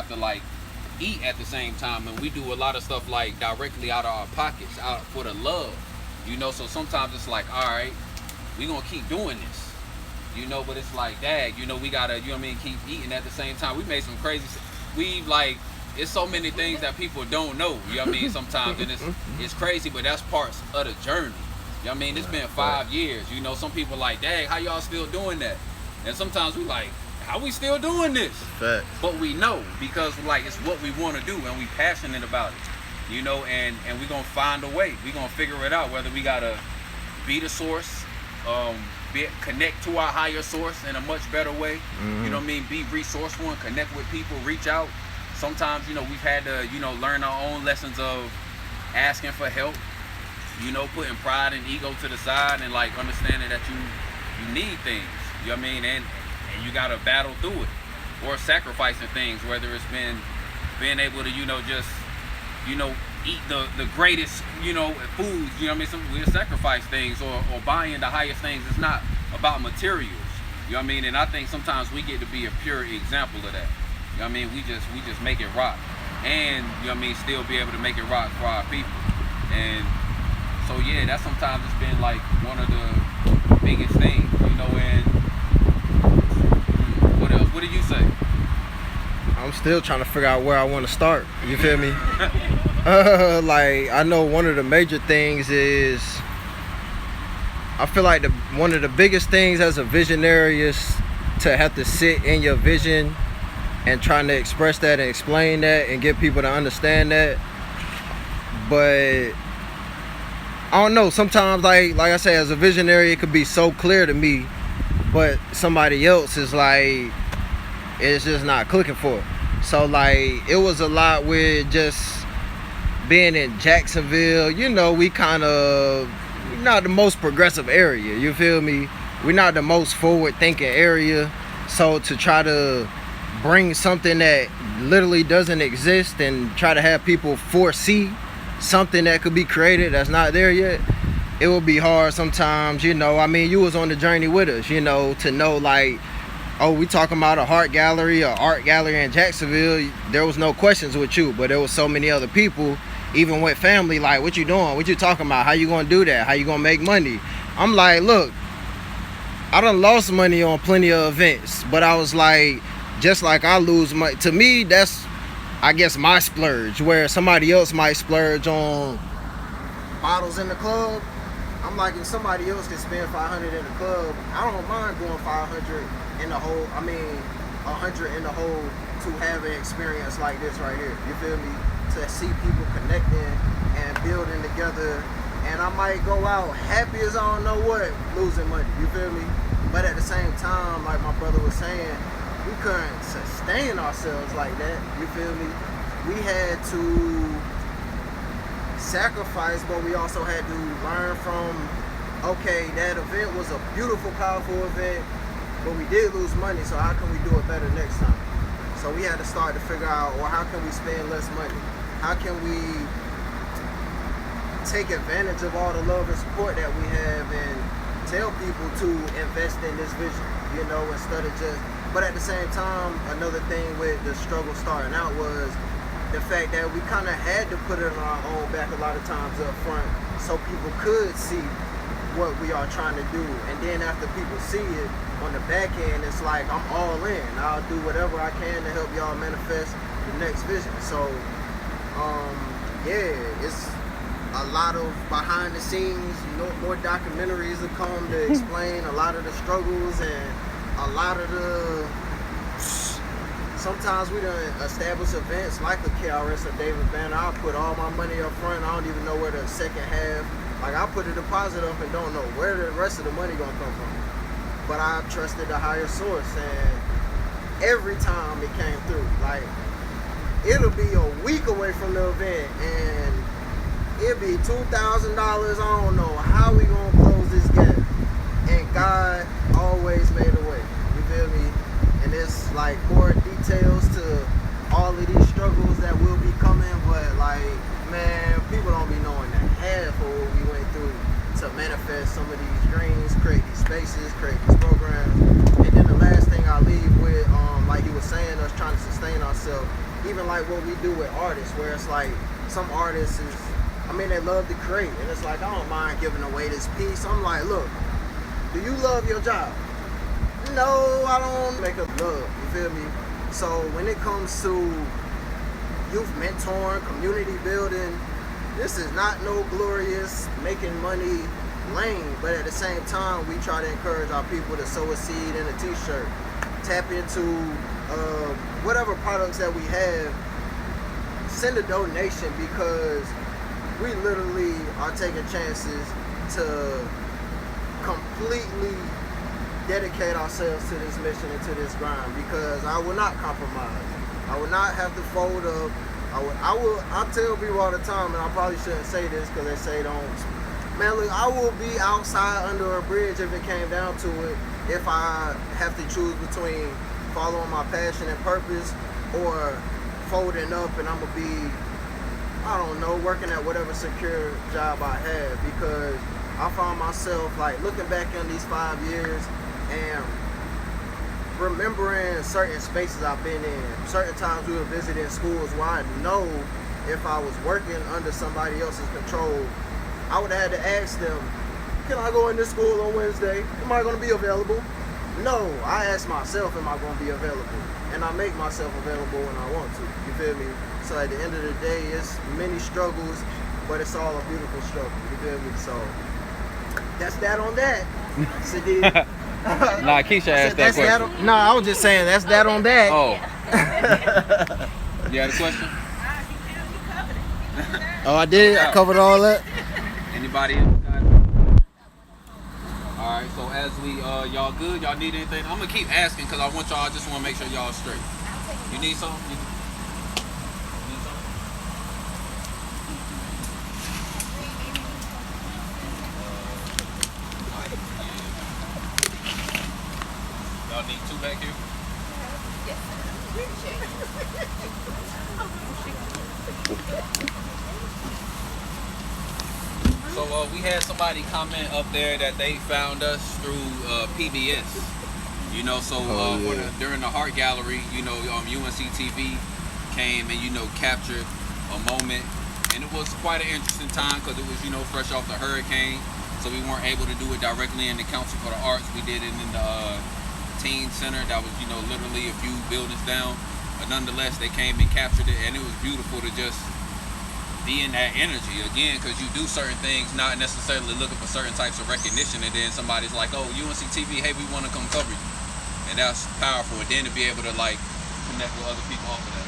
have to like eat at the same time, and we do a lot of stuff like directly out of our pockets, out for the love, you know. So sometimes it's like, all right, we gonna keep doing this, you know, but it's like, dang, you know, we gotta, you know what I mean, keep eating at the same time. We made some crazy, we like, it's so many things that people don't know, you know what I mean, sometimes, and it's crazy, but that's parts of the journey, you know what I mean. It's been 5 years, you know. Some people like, dang, how y'all still doing that? And sometimes we like, how we still doing this? Fact. But we know, because like it's what we want to do and we passionate about it, you know, and we gonna find a way. We gonna figure it out, whether we gotta be the source, connect to our higher source in a much better way, you know what I mean, be resourceful and connect with people, reach out. Sometimes, you know, we've had to, you know, learn our own lessons of asking for help, you know, putting pride and ego to the side, and like understanding that you need things, you know what I mean, and you gotta battle through it, or sacrificing things, whether it's been being able to, you know, just, you know, eat the greatest, you know, foods, you know what I mean. We sacrifice things, or buying the highest things. It's not about materials, you know what I mean. And I think sometimes we get to be a pure example of that, you know what I mean. We just make it rock, and you know what I mean, still be able to make it rock for our people. And so yeah, that sometimes it's been like one of the biggest things, you know. And what else? What did you say? I'm still trying to figure out where I want to start. You feel me? Like, I know one of the major things is, I feel like one of the biggest things as a visionary is to have to sit in your vision and trying to express that and explain that and get people to understand that. But I don't know, sometimes like I say, as a visionary, it could be so clear to me, but somebody else is like, it's just not clicking for it. So like, it was a lot with just being in Jacksonville. You know, we kind of not the most progressive area, you feel me? We're not the most forward thinking area. So to try to bring something that literally doesn't exist and try to have people foresee something that could be created that's not there yet, it will be hard sometimes, you know. I mean, you was on the journey with us, you know, to know like, oh, we talking about a art gallery in Jacksonville. There was no questions with you, but there was so many other people, even with family, like, what you doing? What you talking about? How you gonna do that? How you gonna make money? I'm like, look, I done lost money on plenty of events, but I was like, just like I lose money, to me, that's, I guess, my splurge, where somebody else might splurge on bottles in the club. I'm like, if somebody else can spend 500 in the club, I don't mind going 500 in the hole, 100 in the hole to have an experience like this right here. You feel me? To see people connecting and building together. And I might go out happy as I don't know what, losing money. You feel me? But at the same time, like my brother was saying, we couldn't sustain ourselves like that. You feel me? We had to sacrifice, but we also had to learn from, okay, that event was a beautiful, powerful event, but we did lose money, so how can we do it better next time? So we had to start to figure out, well, how can we spend less money? How can we take advantage of all the love and support that we have and tell people to invest in this vision, you know, instead of just, but at the same time, another thing with the struggle starting out was the fact that we kind of had to put it on our own back a lot of times up front so people could see what we are trying to do. And then after people see it on the back end, it's like, I'm all in. I'll do whatever I can to help y'all manifest the next vision. So, yeah, it's a lot of behind the scenes, you know, more documentaries that come to explain a lot of the struggles and a lot of the, sometimes we done establish events like a KRS or David Banner. I'll put all my money up front. I don't even know where the second half, like I put a deposit up and don't know where the rest of the money gonna come from. But I trusted the higher source, and every time it came through, like it'll be a week away from the event and it'll be $2,000. I don't know how we gonna close this gap. And God always made a way. You feel me? And there's like more details to all of these struggles that will be coming, but like, man, people don't be knowing the half of what we went through to manifest some of these dreams, create these spaces, create these programs. And then the last thing I leave with, like he was saying, us trying to sustain ourselves, even like what we do with artists, where it's like some artists is, I mean, they love to create, and it's like, I don't mind giving away this piece. I'm like, look, do you love your job? No, I don't make it love, you feel me? So when it comes to youth mentoring, community building, this is not no glorious making money lane, but at the same time, we try to encourage our people to sow a seed in a t-shirt, tap into whatever products that we have, send a donation, because we literally are taking chances to completely dedicate ourselves to this mission and to this grind, because I will not compromise. I will not have to fold up. I tell people all the time, and I probably shouldn't say this because they say don't. Man, look, I will be outside under a bridge if it came down to it, if I have to choose between following my passion and purpose or folding up and I'm going to be, I don't know, working at whatever secure job I have, because I found myself like looking back in these 5 years and remembering certain spaces I've been in, certain times we were visiting schools where I know if I was working under somebody else's control, I would have had to ask them, can I go in this school on Wednesday? Am I going to be available? No, I ask myself, am I going to be available? And I make myself available when I want to, you feel me? So at the end of the day, it's many struggles, but it's all a beautiful struggle, you feel me? So that's that on that. Sadiq. Nah, Keisha asked that question. No, I was just saying that's that on that. Oh. You had a question? Oh, I did? I covered all that? Anybody else got it? Alright, so as we, y'all good? Y'all need anything? I'm gonna keep asking because I want y'all, I just want to make sure y'all straight. You need something? You need something? Y'all need two back here? So we had somebody comment up there that they found us through PBS. You know, so during the Heart Gallery, you know, UNC TV came and, you know, captured a moment. And it was quite an interesting time because it was, you know, fresh off the hurricane. So we weren't able to do it directly in the Council for the Arts. We did it in the Teen Center that was, you know, literally a few buildings down. But nonetheless, they came and captured it, and it was beautiful to just be in that energy again, because you do certain things not necessarily looking for certain types of recognition, and then somebody's like, oh, UNC TV, hey, we want to come cover you, and that's powerful. And then to be able to like connect with other people off of that.